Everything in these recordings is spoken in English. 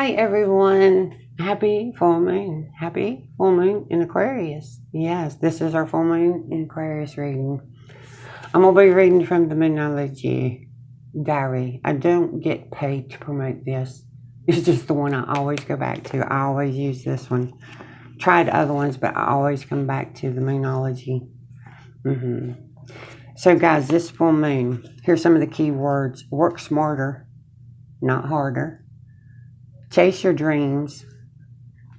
Hi everyone. Happy full moon. Happy full moon in Aquarius. Yes, this is our full moon in Aquarius reading. I'm going to be reading from the Moonology Diary. I don't get paid to promote this. It's just the one I always go back to. I always use this one. Tried other ones, but I always come back to the Moonology. So guys, this full moon, here's some of the key words. Work smarter, not harder. Chase your dreams,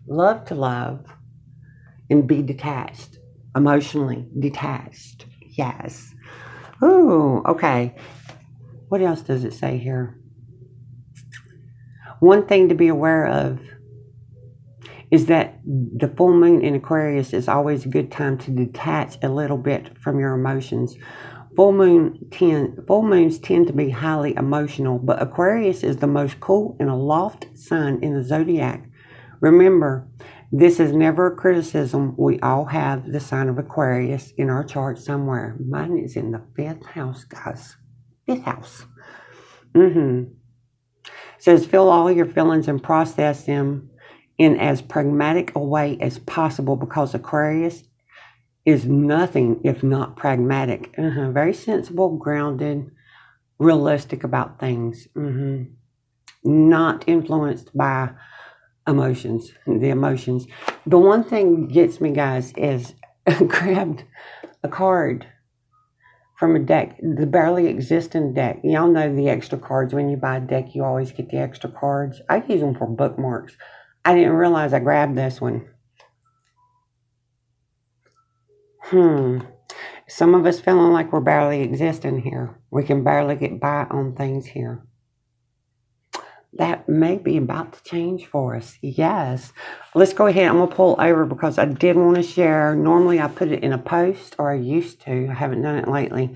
love to love, and be detached, emotionally detached. Yes. Ooh, okay. What else does it say here? One thing to be aware of is that the full moon in Aquarius is always a good time to detach a little bit from your emotions. Full moons tend to be highly emotional, but Aquarius is the most cool and aloft sign in the zodiac. Remember, this is never a criticism. We all have the sign of Aquarius in our chart somewhere. Mine is in the 5th house, guys. 5th house. Says feel all your feelings and process them in as pragmatic a way as possible, because Aquarius is nothing if not pragmatic. Very sensible, grounded, realistic about things. Not influenced by emotions, the emotions. The one thing gets me, guys, is I grabbed a card from a deck, the barely existing deck. Y'all know the extra cards. When you buy a deck, you always get the extra cards. I use them for bookmarks. I didn't realize I grabbed this one. Some of us feeling like we're barely existing here. We can barely get by on things here. That may be about to change for us. Yes. Let's go ahead. I'm going to pull over because I did want to share. Normally I put it in a post, or I used to. I haven't done it lately.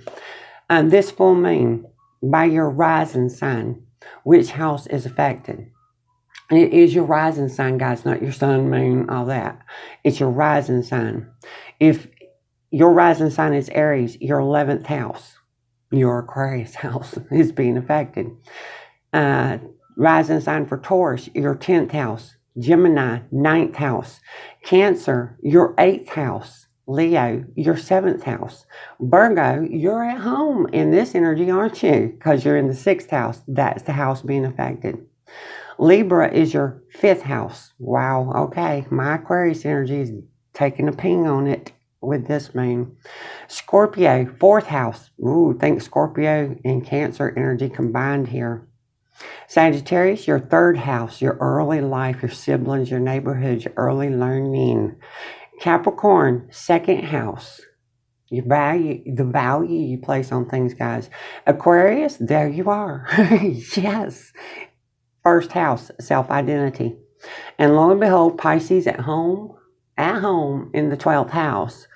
This full moon, by your rising sign, which house is affected? It is your rising sign, guys, not your sun, moon, all that. It's your rising sign. If your rising sign is Aries, your 11th house, your Aquarius house, is being affected. Rising sign for Taurus, your 10th house. Gemini, 9th house. Cancer, your 8th house. Leo, your 7th house. Virgo, you're at home in this energy, aren't you? Because you're in the 6th house. That's the house being affected. Libra is your 5th house. Wow, okay. My Aquarius energy is taking a ping on it with this moon. Scorpio, 4th house. Ooh, think Scorpio and Cancer energy combined here. Sagittarius, your 3rd house, your early life, your siblings, your neighborhood, your early learning. Capricorn, 2nd house. Your value, the value you place on things, guys. Aquarius, there you are. Yes. 1st house, self-identity. And lo and behold, Pisces at home in the 12th house.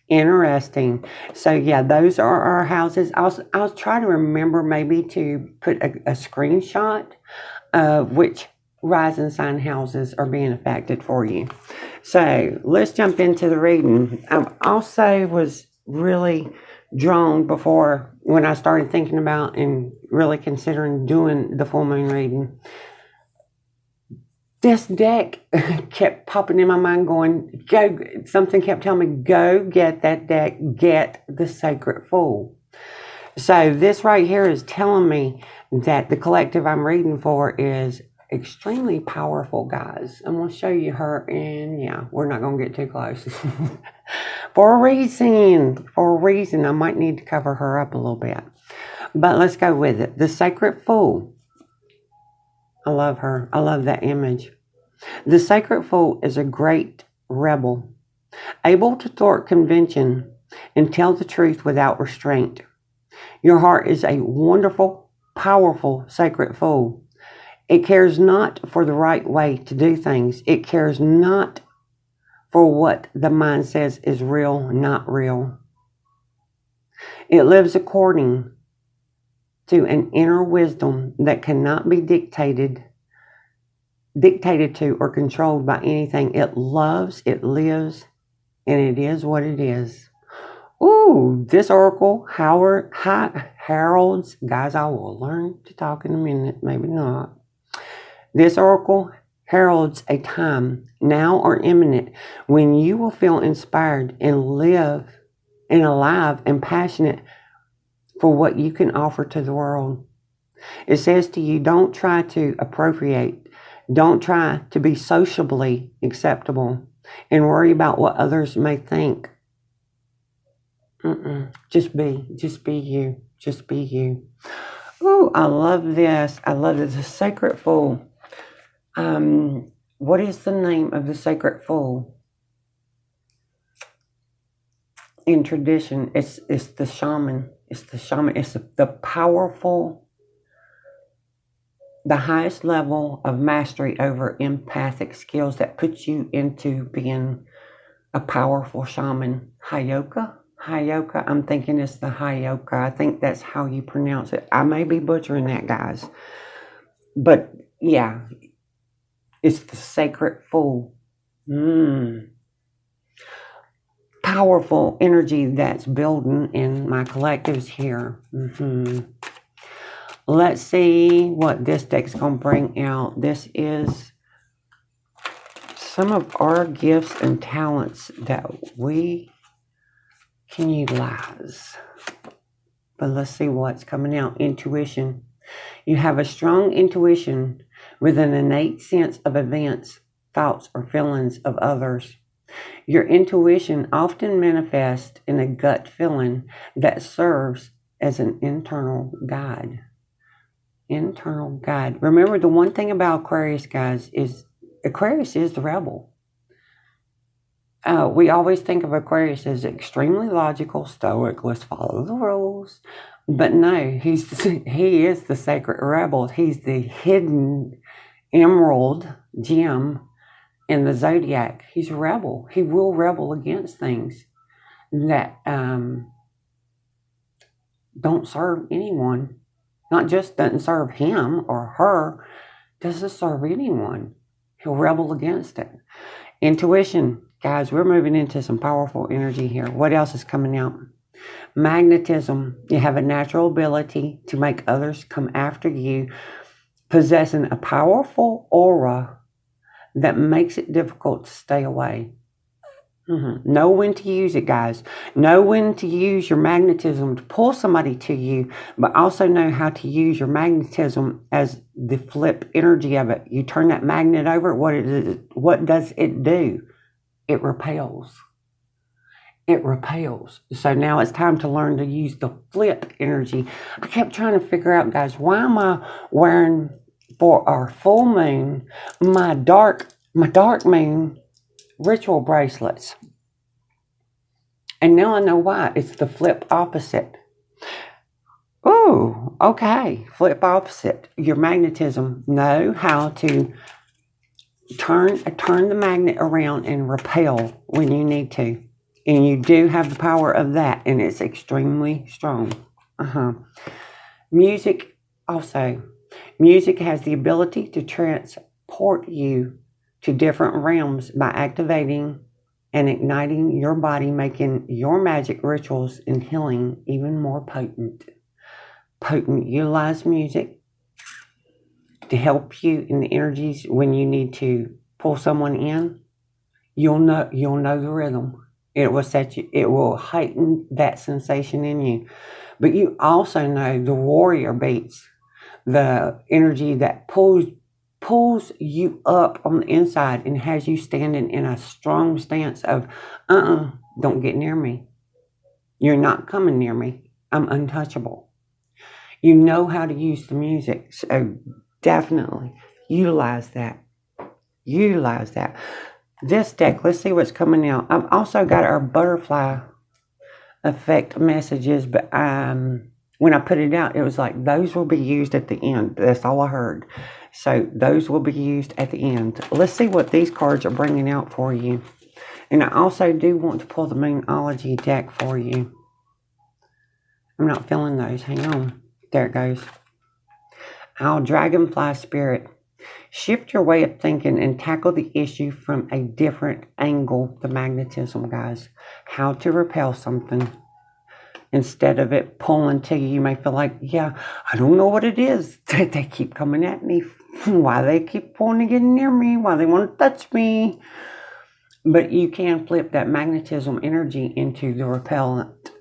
Interesting. So yeah, those are our houses. I'll try to remember maybe to put a screenshot of which rising sign houses are being affected for you. So let's jump into the reading. I also was really drawn before, when I started thinking about and really considering doing the full moon reading. This deck kept popping in my mind going, go, something kept telling me, go get that deck, get the Sacred Fool. So this right here is telling me that the collective I'm reading for is extremely powerful, guys. I'm going to show you her, and yeah, we're not going to get too close. For a reason, I might need to cover her up a little bit. But let's go with it. The Sacred Fool. I love her. I love that image. The Sacred Fool is a great rebel, able to thwart convention and tell the truth without restraint. Your heart is a wonderful, powerful Sacred Fool. It cares not for the right way to do things. It cares not for what the mind says is real, not real. It lives according to an inner wisdom that cannot be dictated to or controlled by anything. It loves, it lives, and it is what it is. Ooh, this oracle, heralds, guys, I will learn to talk in a minute, maybe not. This oracle heralds a time, now or imminent, when you will feel inspired and live and alive and passionate for what you can offer to the world. It says to you, don't try to appropriate. Don't try to be sociably acceptable and worry about what others may think. Just be you. Just be you. Oh, I love this. I love this. The Sacred Fool. What is the name of the Sacred Fool? In tradition, it's the shaman. It's the shaman. It's the powerful, the highest level of mastery over empathic skills that puts you into being a powerful shaman. Hayoka? I'm thinking it's the Hayoka. I think that's how you pronounce it. I may be butchering that, guys. But, yeah. It's the Sacred Fool. Powerful energy that's building in my collectives here. Let's see what this deck's going to bring out. This is some of our gifts and talents that we can utilize. But let's see what's coming out. Intuition. You have a strong intuition with an innate sense of events, thoughts, or feelings of others. Your intuition often manifests in a gut feeling that serves as an internal guide. Internal guide. Remember, the one thing about Aquarius, guys, is Aquarius is the rebel. We always think of Aquarius as extremely logical, stoic, let's follow the rules. But no, he is the sacred rebel. He's the hidden emerald gem in the zodiac. He's a rebel. He will rebel against things that don't serve anyone. Not just doesn't serve him or her, doesn't serve anyone. He'll rebel against it. Intuition. Guys, we're moving into some powerful energy here. What else is coming out? Magnetism. You have a natural ability to make others come after you, possessing a powerful aura that makes it difficult to stay away. Know when to use it, guys. Know when to use your magnetism to pull somebody to you, but also know how to use your magnetism as the flip energy of it. You turn that magnet over, what does it do? It repels. It repels. So now it's time to learn to use the flip energy. I kept trying to figure out, guys, why am I wearing for our full moon my dark moon ritual bracelets? And now I know why. It's the flip opposite. Oh, okay. Flip opposite. Your magnetism. Know how to turn the magnet around and repel when you need to. And you do have the power of that, and it's extremely strong. Music also. Music has the ability to transport you to different realms by activating and igniting your body, making your magic rituals and healing even more potent. Utilize music to help you in the energies when you need to pull someone in. You'll know the rhythm. It will heighten that sensation in you. But you also know the warrior beats, the energy that pulls you up on the inside and has you standing in a strong stance of, don't get near me. You're not coming near me. I'm untouchable. You know how to use the music, so definitely utilize that. This deck, let's see what's coming out. I've also got our butterfly effect messages, but when I put it out, it was like, those will be used at the end. That's all I heard. So those will be used at the end. Let's see what these cards are bringing out for you. And I also do want to pull the Moonology deck for you. I'm not feeling those. Hang on. There it goes. Our Dragonfly Spirit. Shift your way of thinking and tackle the issue from a different angle. The magnetism, guys. How to repel something. instead of it pulling to you. You may feel like, yeah, I don't know what it is that they keep coming at me, why they keep wanting to get near me, why they want to touch me. But you can flip that magnetism energy into the repellent,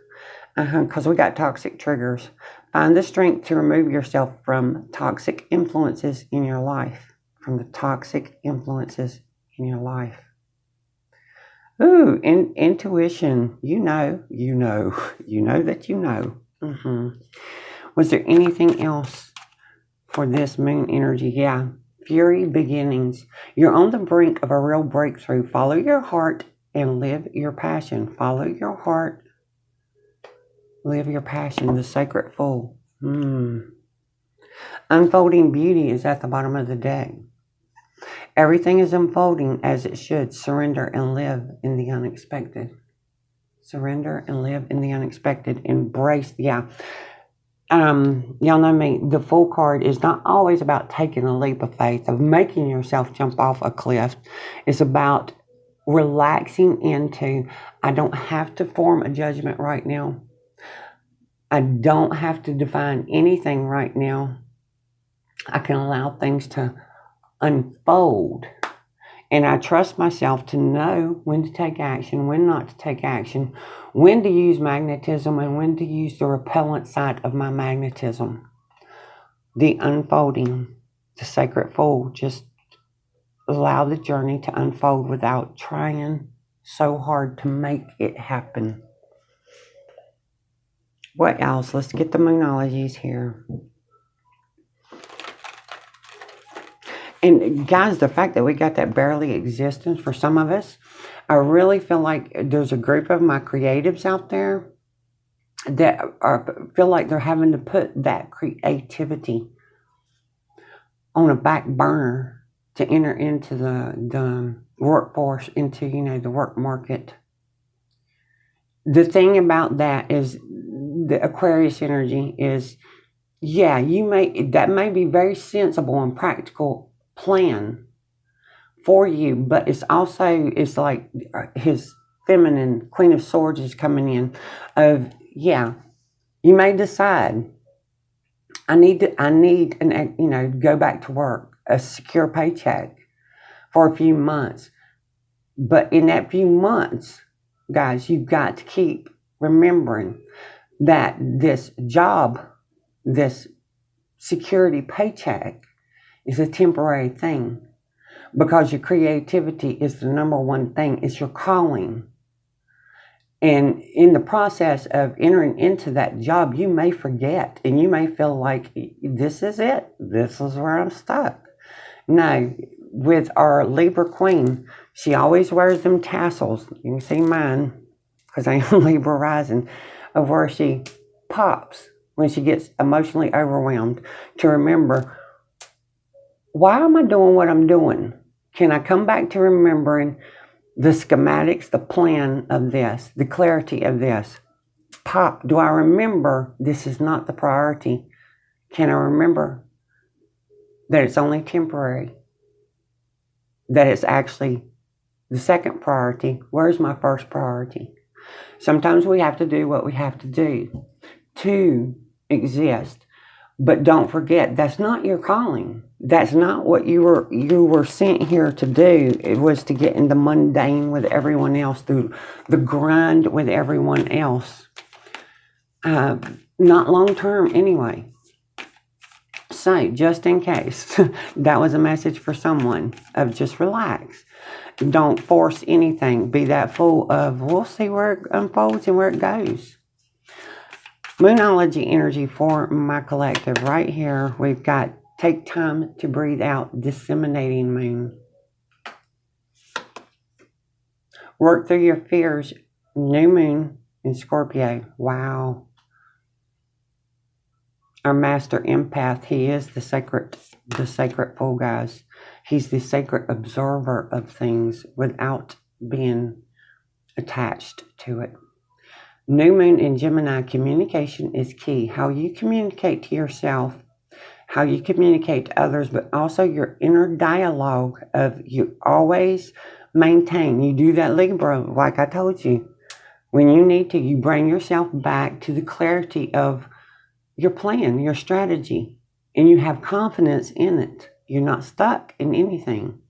because we got toxic triggers. Find the strength to remove yourself from toxic influences in your life. From the toxic influences in your life. Ooh, intuition. You know that you know. Was there anything else for this moon energy? Yeah. Fury beginnings. You're on the brink of a real breakthrough. Follow your heart and live your passion. Follow your heart. Live your passion. The sacred fool. Unfolding beauty is at the bottom of the deck. Everything is unfolding as it should. Surrender and live in the unexpected. Surrender and live in the unexpected. Embrace, yeah. Y'all know me, the Fool card is not always about taking a leap of faith, of making yourself jump off a cliff. It's about relaxing into, I don't have to form a judgment right now. I don't have to define anything right now. I can allow things to unfold. And I trust myself to know when to take action, when not to take action, when to use magnetism, and when to use the repellent side of my magnetism. The unfolding, the sacred fool. Just allow the journey to unfold without trying so hard to make it happen. What else? Let's get the moonologies here. And guys, the fact that we got that barely existence for some of us, I really feel like there's a group of my creatives out there that feel like they're having to put that creativity on a back burner to enter into the workforce, into, the work market. The thing about that is the Aquarius energy is, yeah, that may be very sensible and practical plan for you, but it's like his feminine Queen of Swords is coming in of, yeah, you may decide I need go back to work, a secure paycheck for a few months. But in that few months, guys, you've got to keep remembering that this job, this security paycheck is a temporary thing, because your creativity is the number one thing. It's your calling. And in the process of entering into that job, you may forget and you may feel like this is it. This is where I'm stuck. No, with our Libra queen, she always wears them tassels. You can see mine, because I am Libra rising, of where she pops when she gets emotionally overwhelmed, to remember, why am I doing what I'm doing? Can I come back to remembering the schematics, the plan of this, the clarity of this? Pop, do I remember this is not the priority? Can I remember that it's only temporary? That it's actually the second priority? Where's my first priority? Sometimes we have to do what we have to do to exist. But don't forget, that's not your calling. That's not what you were sent here to do. It was to get in the mundane with everyone else, through the grind with everyone else. Not long term anyway. So, just in case, that was a message for someone of just relax. Don't force anything. Be that fool of, we'll see where it unfolds and where it goes. Moonology energy for my collective. Right here, we've got take time to breathe out, disseminating moon. Work through your fears, new moon in Scorpio. Wow. Our master empath, he is the sacred fool, guys. He's the sacred observer of things without being attached to it. New moon in Gemini, communication is key. How you communicate to yourself, how you communicate to others, but also your inner dialogue of you always maintain. You do that Libra, like I told you. When you need to, you bring yourself back to the clarity of your plan, your strategy, and you have confidence in it. You're not stuck in anything.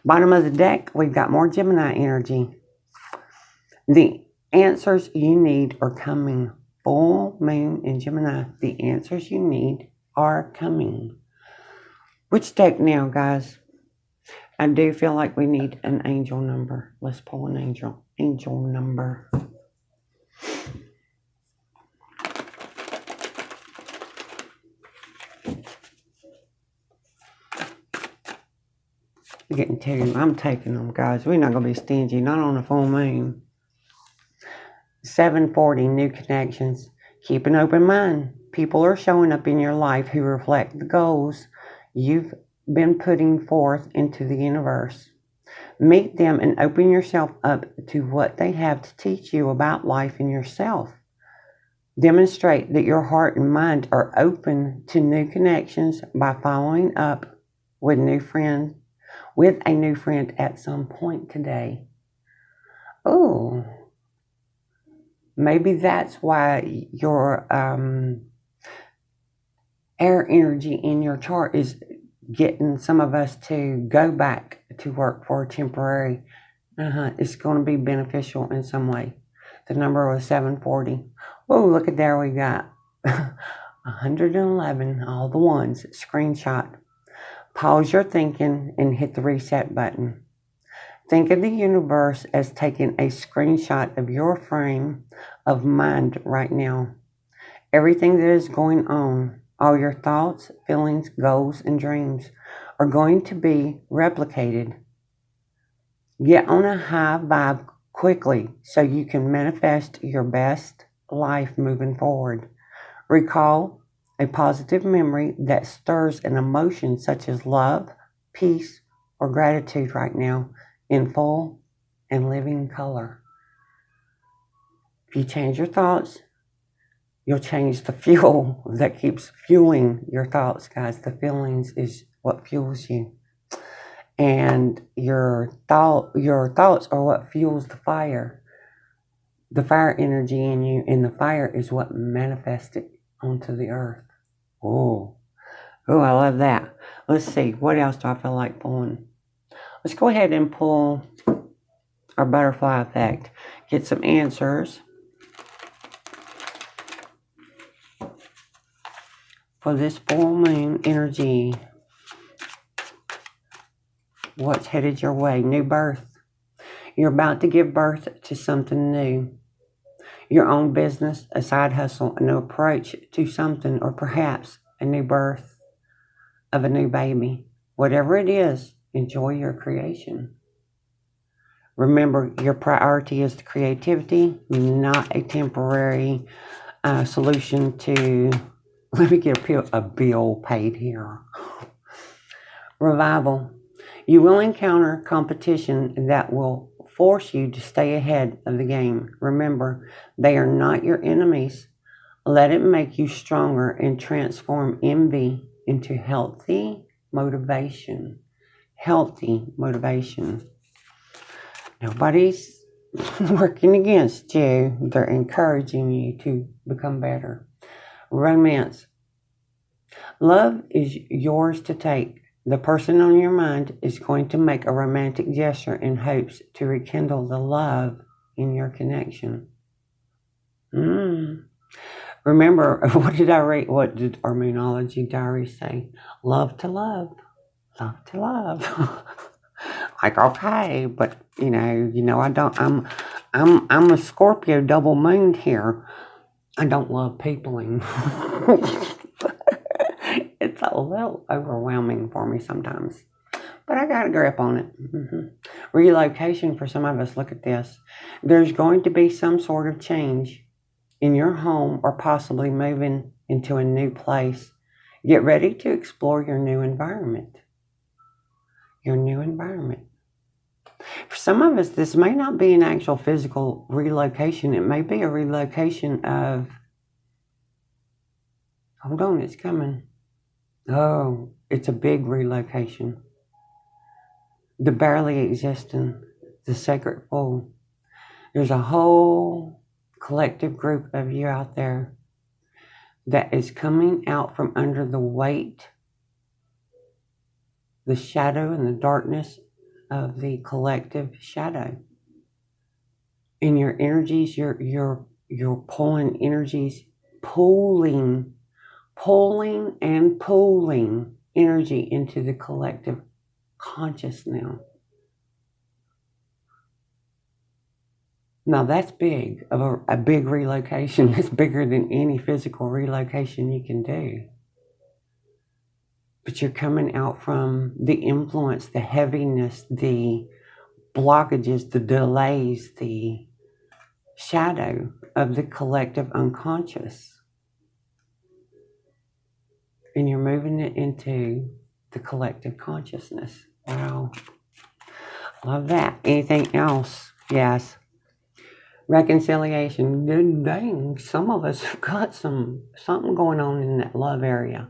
Bottom of the deck, we've got more Gemini energy. The answers you need are coming. Full moon in Gemini. The answers you need are coming. Which deck now, guys? I do feel like we need an angel number. Let's pull an angel number. We're getting two. I'm taking them, guys. We're not going to be stingy. Not on a full moon. 740, new connections. Keep an open mind. People are showing up in your life who reflect the goals you've been putting forth into the universe. Meet them and open yourself up to what they have to teach you about life and yourself. Demonstrate that your heart and mind are open to new connections by following up with a new friend at some point today. Oh, maybe that's why your air energy in your chart is getting some of us to go back to work for a temporary. It's going to be beneficial in some way. The number was 740. Oh, look at there, we got 111, all the ones. Screenshot. Pause your thinking and hit the reset button. Think of the universe as taking a screenshot of your frame of mind right now. Everything that is going on, all your thoughts, feelings, goals, and dreams are going to be replicated. Get on a high vibe quickly so you can manifest your best life moving forward. Recall a positive memory that stirs an emotion such as love, peace, or gratitude right now in full and living color. If you change your thoughts, you'll change the fuel that keeps fueling your thoughts, guys. The feelings is what fuels you. And your thoughts are what fuels the fire. The fire energy in you, and the fire is what manifests it onto the earth. Oh, I love that. Let's see, what else do I feel like pulling? Let's go ahead and pull our butterfly effect. Get some answers for this full moon energy. What's headed your way? New birth. You're about to give birth to something new. Your own business, a side hustle, a new approach to something, or perhaps a new birth of a new baby. Whatever it is, enjoy your creation. Remember, your priority is the creativity, not a temporary solution to, let me get a bill paid here. Revival. You will encounter competition that will force you to stay ahead of the game. Remember, they are not your enemies. Let it make you stronger and transform envy into healthy motivation. Healthy motivation. Nobody's working against you. They're encouraging you to become better. Romance. Love is yours to take. The person on your mind is going to make a romantic gesture in hopes to rekindle the love in your connection. Remember, what did I read? What did our Moonology diary say? Love to love. Love to love. Like, okay, but you know, I don't. I'm a Scorpio double moon here. I don't love peopling. It's a little overwhelming for me sometimes, but I got a grip on it. Relocation for some of us. Look at this. There's going to be some sort of change in your home, or possibly moving into a new place. Get ready to explore your new environment. Your new environment. For some of us, this may not be an actual physical relocation. It may be a relocation of, hold on, it's coming. Oh, it's a big relocation. The barely existing, the sacred fool. There's a whole collective group of you out there that is coming out from under the weight, the shadow and the darkness of the collective shadow. In your energies, you're pulling energies, pulling energy into the collective conscious now. Now that's big, of a big relocation. It's bigger than any physical relocation you can do. But you're coming out from the influence, the heaviness, the blockages, the delays, the shadow of the collective unconscious. And you're moving it into the collective consciousness. Wow. Love that. Anything else? Yes. Reconciliation. Dang, some of us have got something going on in that love area.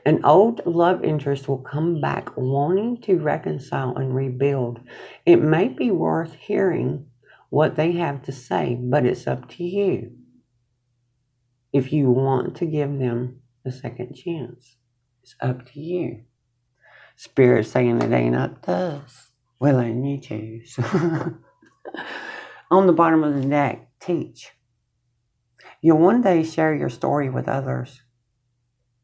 An old love interest will come back wanting to reconcile and rebuild. It may be worth hearing what they have to say, but it's up to you if you want to give them a second chance. It's up to you. Spirit saying it ain't up to us. Well, then you choose. On the bottom of the deck, teach. You'll one day share your story with others.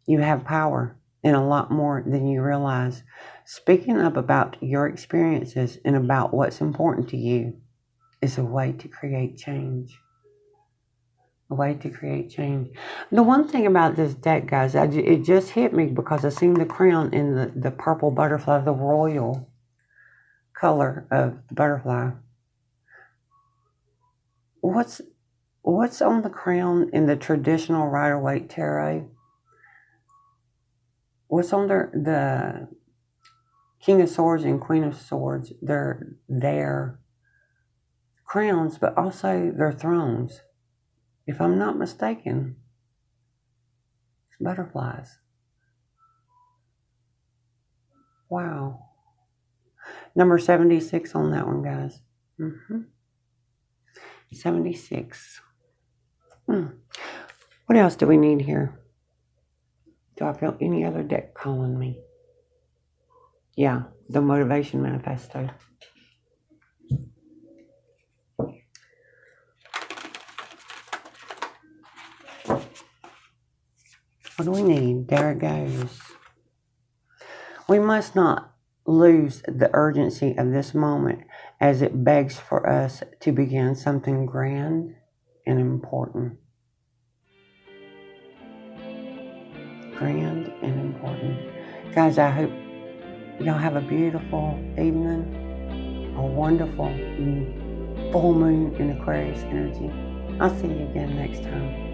You have power and a lot more than you realize. Speaking up about your experiences and about what's important to you is a way to create change. A way to create change. The one thing about this deck, guys, it just hit me because I seen the crown in the purple butterfly, the royal color of the butterfly. What's on the crown in the traditional Rider-Waite tarot? What's on the King of Swords and Queen of Swords? They're their crowns, but also their thrones. If I'm not mistaken, it's butterflies. Wow. Number 76 on that one, guys. 76. What else do we need here? Do I feel any other deck calling me? Yeah, the Motivation Manifesto. What do we need? There it goes. We must not lose the urgency of this moment as it begs for us to begin something grand and important. Grand and important. Guys, I hope y'all have a beautiful evening, a wonderful full moon in Aquarius energy. I'll see you again next time.